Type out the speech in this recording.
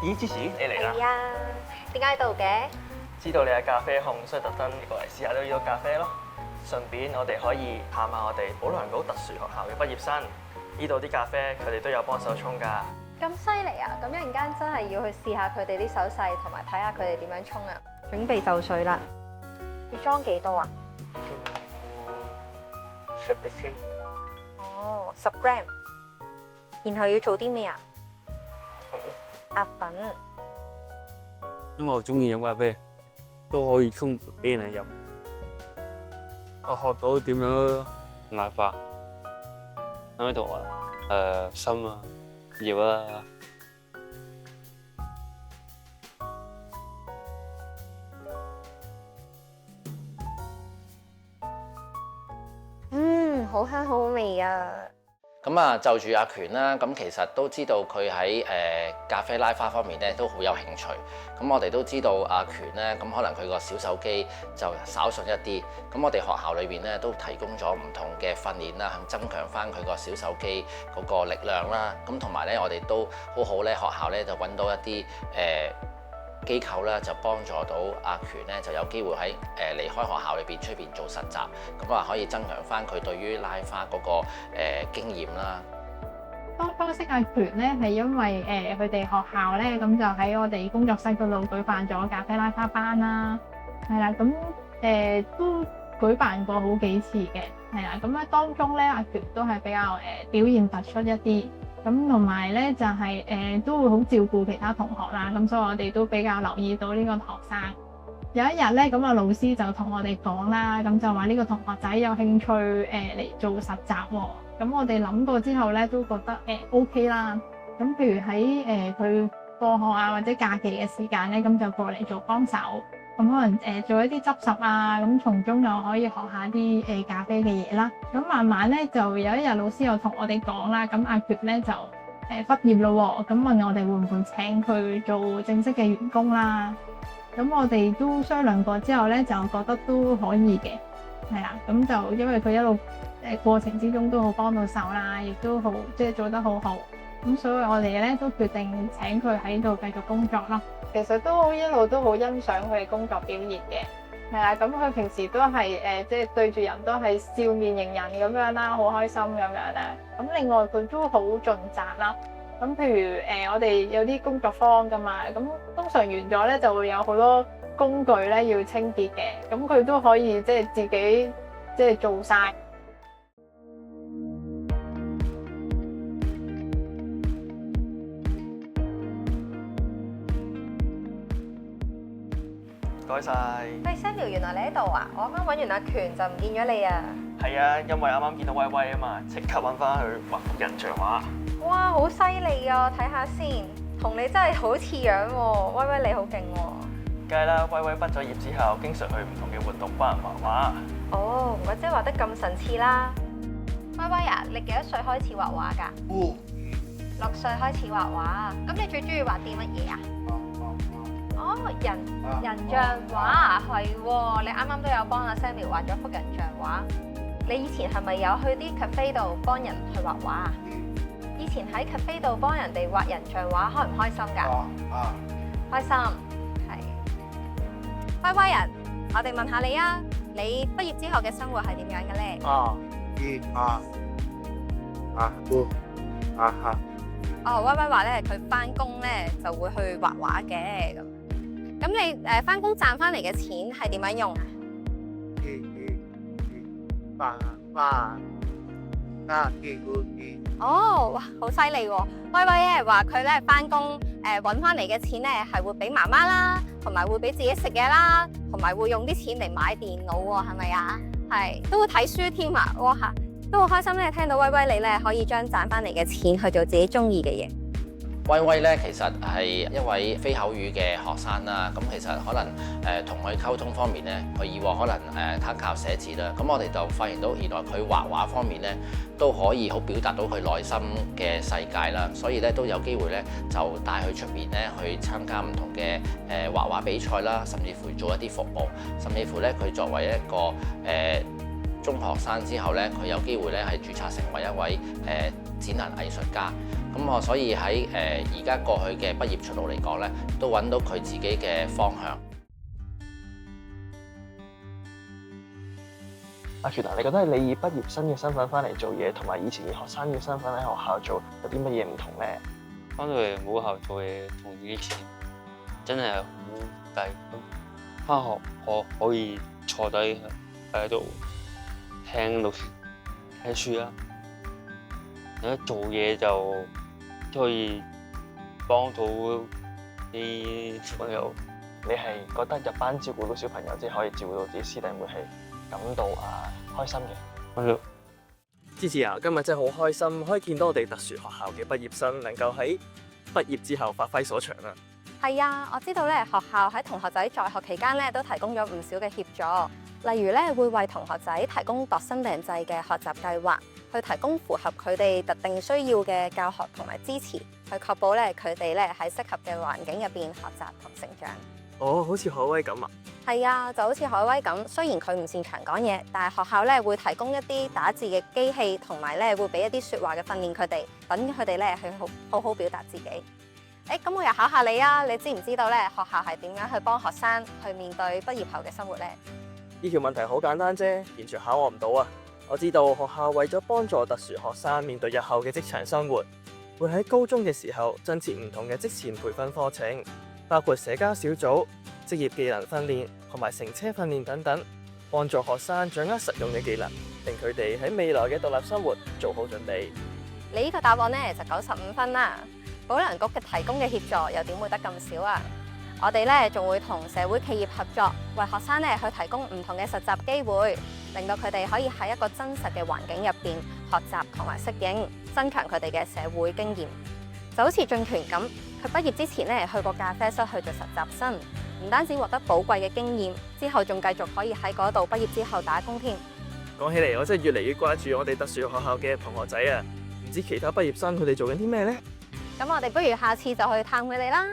咦，芝士你嚟啦？係啊，點解喺度嘅？知道你係咖啡控，所以特登過嚟試下呢度咖啡咯。順便我哋可以探下我哋保良局特殊學校嘅畢業生，呢度啲咖啡佢哋都有幫手沖㗎。咁犀利啊！咁一陣間真係要去試下佢哋啲手勢，同埋睇下佢哋點樣沖啊！準備就緒啦。要裝幾多啊10滴先。哦，10 gram。然後要做啲咩啊？壓粉。因為我中意飲咖啡，都可以沖俾人飲。我學到點樣奶化，喺度啊，深啊，搖啊。好香好好味啊！咁啊，就住阿權啦，咁其實都知道佢喺咖啡拉花方面咧都好有興趣。咁我哋都知道阿權咧，咁可能佢個小手機就稍遜一啲。咁我哋學校裏邊咧都提供咗唔同嘅訓練啦，增強翻佢個小手機嗰個力量啦。咁同埋咧，我哋都好好咧，學校咧就揾到一啲機構咧就幫助到阿權咧就有機會喺離開學校裏邊出邊做實習，咁啊可以增強翻佢對於拉花嗰個經驗啦。當初識阿權咧係因為佢哋學校咧咁就喺我哋工作室嗰度舉辦咗咖啡拉花班啦，係啦，咁都舉辦過好幾次嘅，係啦，咁喺當中咧阿權都係比較表現突出一啲。咁同埋咧就係都會好照顧其他同學啦，咁所以我哋都比較留意到呢個學生。有一日咧，咁啊老師就同我哋講啦，咁就話呢個同學仔有興趣嚟做實習喎。咁我哋諗過之後咧，都覺得OK 啦。咁譬如喺佢課學啊或者假期嘅時間咧，咁就過嚟做幫手。咁可能做一啲執拾啊，咁從中又可以學下啲咖啡嘅嘢啦。咁慢慢咧就有一日老師又同我哋講啦，咁阿權咧就畢業咯喎，咁問我哋會唔會請佢做正式嘅員工啦。咁我哋都商量過之後咧，就覺得都可以嘅，係啦。咁就因為佢一路過程之中都好幫到手啦，亦都好即係做得好好。咁所以我哋咧都決定請佢喺度繼續工作咯。其實都一路都好欣賞佢嘅工作表現嘅，係啦。咁佢平時都係即係對住人都係笑面迎人咁樣啦，好開心咁樣咧。咁另外佢都好盡責啦。咁譬如我哋有啲工作坊㗎嘛，咁通常完咗咧就會有好多工具咧要清潔嘅，咁佢都可以即係自己即係做晒。唔該晒。喂 Samuel，原來你喺度啊！我啱啱揾完阿權就唔見咗你啊！係啊，因為啱啱見到威威啊嘛，即刻揾翻去畫幅人像畫。哇，好犀利啊！睇下先，同你真係好似樣喎。威威你好勁喎！梗係啦，威威畢咗業之後，經常去唔同嘅活動幫人畫畫。哦，唔怪之畫得咁神似啦。威威啊，你幾多歲開始畫畫㗎？6歲開始畫畫。咁你最中意畫啲乜嘢啊？哦，人像畫係喎，你啱啱都有幫阿 Samuel 畫咗幅人像畫。你以前係咪有去啲 cafe 度幫人去畫畫啊？以前喺 cafe 度幫人哋畫人像畫，開唔開心㗎？開心，係。威威啊，我哋問下你啊，你畢業之後嘅生活係點樣嘅咧？哦，威威話咧，佢翻工咧就會去畫畫嘅咁。咁你翻工賺翻嚟嘅錢係點樣用啊？哦，哇，好犀利喎！威威咧話佢咧翻工揾翻嚟嘅錢咧係會俾媽媽啦，同埋會俾自己食嘢啦，同埋會用啲錢嚟買電腦喎，係咪啊？係，都會睇書添啊！哇嚇，都好開心咧，聽到威威你咧可以將賺翻嚟嘅錢去做自己中意嘅嘢。威威咧其實係一位非口語嘅學生啦，咁其實可能同佢溝通方面咧，佢以往可能他靠寫字啦，咁我哋就發現到原來佢畫畫方面咧都可以好表達到佢內心嘅世界啦，所以咧都有機會咧就帶佢出面咧去參加唔同嘅畫畫比賽啦，甚至乎做一啲服務，甚至乎咧佢作為一個中學生之後咧，佢有機會咧係註冊成為一位展覽藝術家。咁我所以喺而家過去嘅畢業出路嚟講咧，都揾到佢自己嘅方向。阿權啊，你覺得你以畢業生嘅身份翻嚟做嘢，同埋以前以學生嘅身份喺學校做有啲乜嘢唔同咧？翻到嚟母校做嘢同以前真係好大分。翻學我可以坐低喺度聽老師睇書啦，而家做嘢就可以幫到啲小朋友。你係覺得入班照顧到小朋友，即係可以照顧到自己師弟妹係感到開心嘅？係咯。芝芝啊，今日真係好開心，可以見到我哋特殊學校嘅畢業生能夠喺畢業之後發揮所長啊！係啊，我知道咧，學校喺同學仔在學期間咧都提供咗唔少嘅協助，例如咧會為同學仔提供度身訂製嘅學習計劃，去提供符合佢哋特定需要嘅教學同埋支持，去確保咧佢哋咧喺適合嘅環境入邊學習同成長。哦，好似海威咁啊！係啊，就好似海威咁，雖然佢唔擅長講嘢，但係學校咧會提供一啲打字嘅機器，同埋咧會俾一啲説話嘅訓練佢哋，等佢哋咧去好好表達自己。咁我又考下你啊！你知唔知道咧學校係點樣去幫學生去面對畢業後嘅生活咧？呢條問題好簡單啫，完全考我唔到啊！我知道學校為咗幫助特殊學生面對日後嘅職場生活，會喺高中嘅時候增設唔同嘅職前培訓課程，包括社交小組、職業技能訓練同埋乘車訓練等等，幫助學生掌握實用嘅技能，令佢哋喺未來嘅獨立生活做好準備。你呢個答案咧就95分啦！保良局嘅提供嘅協助又點會得咁少啊？我哋咧仲會同社會企業合作，為學生咧去提供唔同嘅實習機會，令到佢哋可以喺一個真實嘅環境入邊學習同埋適應，增強佢哋嘅社會經驗。就好似俊權咁，佢畢業之前咧去過咖啡室去做實習生，唔單止獲得寶貴嘅經驗，之後仲繼續可以喺嗰度畢業之後打工添。講起嚟，我真係越嚟越掛住我哋特殊學校嘅同學仔啊！唔知其他畢業生佢哋做緊啲咩呢？咁我哋不如下次就去探佢哋啦。